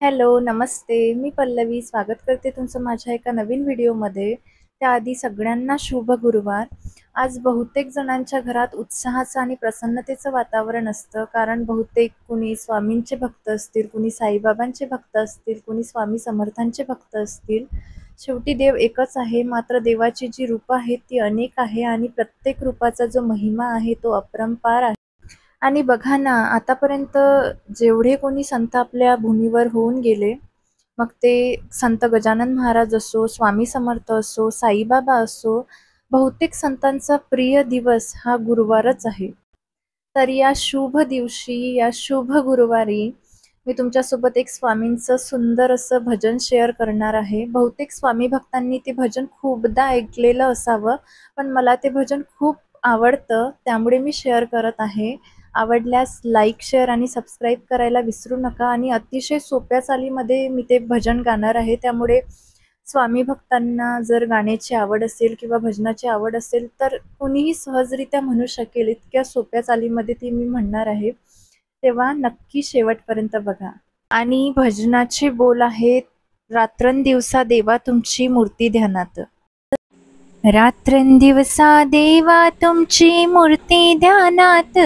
Hello, नमस्ते. मी पल्लवी स्वागत करते तुमचं माझ्या एका नवीन व्हिडिओमध्ये. त्याआधी सगळ्यांना शुभ गुरुवार. आज बहुतेक जणांच्या घरात उत्साहाचं आणि प्रसन्नतेचं वातावरण असतं, कारण बहुतेक कुणी स्वामींचे भक्त असतील, कुणी साईबाबांचे भक्त असतील, कुणी स्वामी समर्थांचे भक्त असतील. शेवटी देव एकच आहे, मात्र देवाची जी रूपं आहेत ती अनेक आहे आणि प्रत्येक रूपाचा जो महिमा आहे तो अपरंपार आहे. आणि बघा ना, आतापर्यंत जेवढे कोणी संत आपल्या भूमीवर होऊन गेले, मग ते संत गजानन महाराज असो, स्वामी समर्थ असो, साईबाबा असो, बहुतेक संतांचा प्रिय दिवस हा गुरुवारच आहे. तर या शुभ दिवशी, या शुभ गुरुवारी मी तुमच्यासोबत एक स्वामींचं सुंदर असं भजन शेअर करणार आहे. बहुतेक स्वामी भक्तांनी ते भजन खूपदा ऐकलेलं असावं, पण मला ते भजन खूप आवडतं, त्यामुळे मी शेअर करत आहे. आवडल्यास लाईक, शेअर आणि सबस्क्राईब करायला विसरू नका. आणि अतिशय सोप्या चालीमध्ये मी ते भजन गाणार आहे, त्यामुळे स्वामी भक्तांना जर गाण्याची आवड असेल किंवा भजनाची आवड असेल तर कुणीही सहजरित्या म्हणू शकेल, इतक्या सोप्या चालीमध्ये ती मी म्हणणार आहे. तेव्हा नक्की शेवटपर्यंत बघा. आणि भजनाचे बोल आहेत, रात्रंदिवसा देवा तुमची मूर्ती ध्यानात. रात्रंदिवसा देवा तुमची मूर्ती ध्यानात.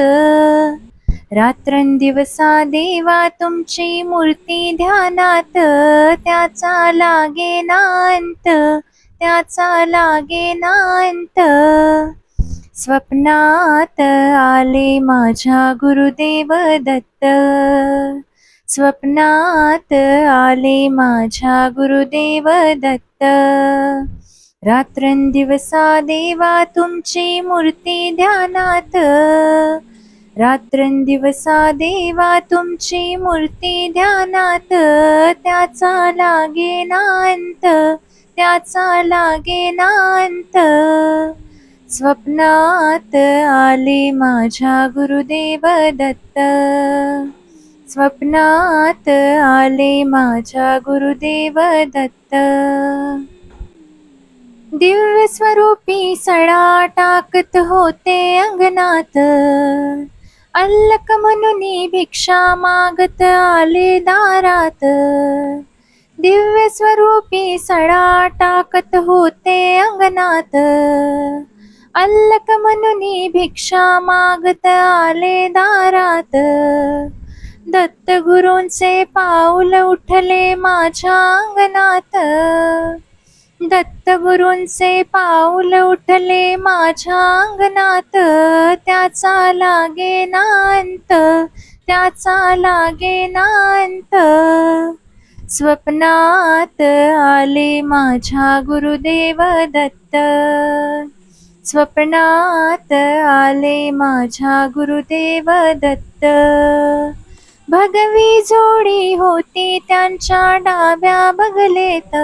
रात्रंदिवसा देवा तुमची मूर्ती ध्यानात. त्याचा लागेना अंत, त्याचा लागेना अंत. स्वप्नात आले माझ्या गुरुदेव दत्त. स्वप्नात आले माझ्या गुरुदेव दत्त. रात्रंदिवसा देवा तुमची मूर्ती ध्यानात. रात्रंदिवसा देवा तुमची मूर्ती ध्यानात. त्याचा लागेना अंत, त्याचा लागेना अंत. स्वप्नात आले माझ्या गुरुदेव दत्त. स्वप्नात आले माझ्या गुरुदेव दत्त. दिव्य स्वरूपी सडा टाकत होते अंगणात. अल्लक म्हणून भिक्षा मागत आले दारात. दिव्य स्वरूपी सडा टाकत होते अंगणात. अल्लक म्हणून भिक्षा मागत आले दारात. दत्त गुरूंचे पाऊल उठले माझ्या अंगणात. दत्त गुरूंचे पाऊल उठले माझ्या अंगणात. त्याचा लागेना अंत, त्याचा लागेना अंत. स्वप्नात आले माझ्या गुरुदेव दत्त. स्वप्नात आले माझ्या गुरुदेव दत्त. भगवी जोडी होती त्यांच्या डाव्या बगलेत.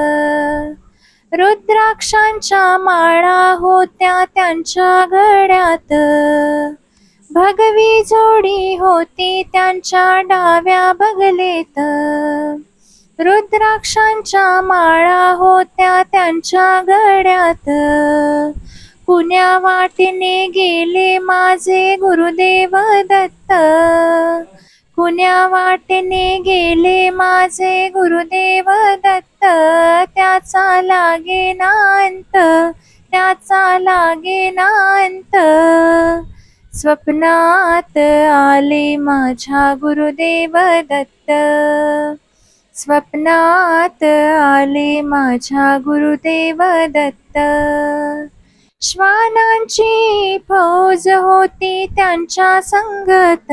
रुद्राक्षांच्या माळा होत्या त्यांच्या गळ्यात. भगवी जोडी होती त्यांच्या डाव्या बगलेत. रुद्राक्षांच्या माळा होत्या त्यांच्या गळ्यात. पुण्या वाटेने गेले माझे गुरुदेव दत्त. पुण्या वाटेने गेले माझे गुरुदेव दत्त. त्याचा लागेना अंत, त्याचा लागेना अंत. स्वप्नात आले माझ्या गुरुदेव दत्त. स्वप्नात आले माझ्या गुरुदेव दत्त. श्वानांची फौज होती त्यांच्या संगत.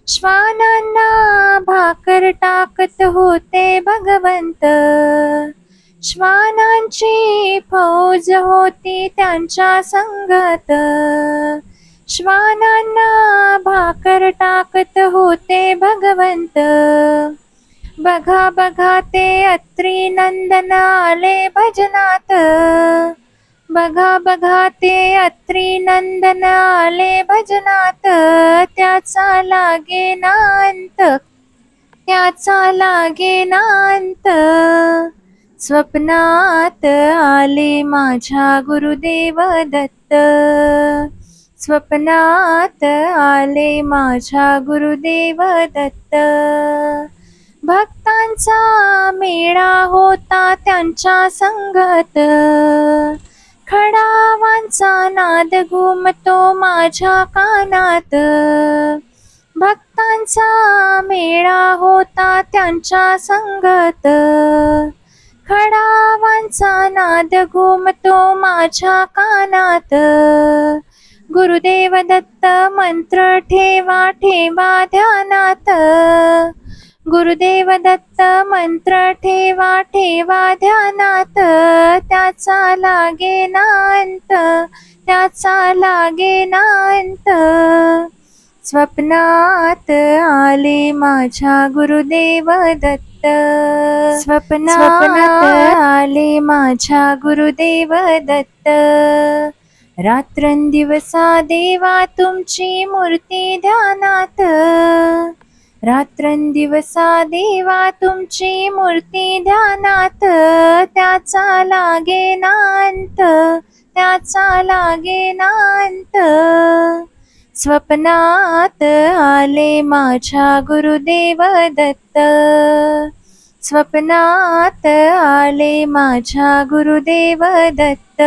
श्वानांना भाकर टाकत होते भगवंत. श्वानांची फौज होती त्यांच्या संगत. श्वानांना भाकर टाकत होते भगवंत. बघा बघा ते अत्री नंदन आले भजनात. बघा बघा ते अत्री नंदन आले भजनात. त्याचा लागेना अंत, त्याचा लागेना अंत. स्वप्नात आले माझ्या गुरुदेव दत्त. स्वप्नात आले माझ्या गुरुदेव दत्त. भक्त भक्तांचा मेळा होता त्यांच्या संगत, खडावांचा नाद घुमतो माझ्या कानात. भक्तांचा मेळा होता त्यांच्या संगत, खडावांचा नाद घुमतो माझ्या कानात. गुरुदेव दत्त मंत्र ठेवा ठेवा ध्यानात, गुरुदेव दत्त मंत्र ठेवा ठेवा ध्यानात. त्याचा लागे ना अंत, त्याचा लागे ना अंत. स्वप्नात आले माझ्या गुरुदेव दत्त, स्वप्नात आले माझ्या गुरुदेव दत्त. रात्रंदिवसा देवा तुमची मूर्ती ध्यानात, रात्रंदिवसा देवा तुमची मूर्ती ध्यानात. त्याचा लागे ना अंत, त्याचा लागे ना अंत. स्वप्नात आले माझ्या गुरुदेव दत्त, स्वप्नात आले माझ्या गुरुदेव दत्त.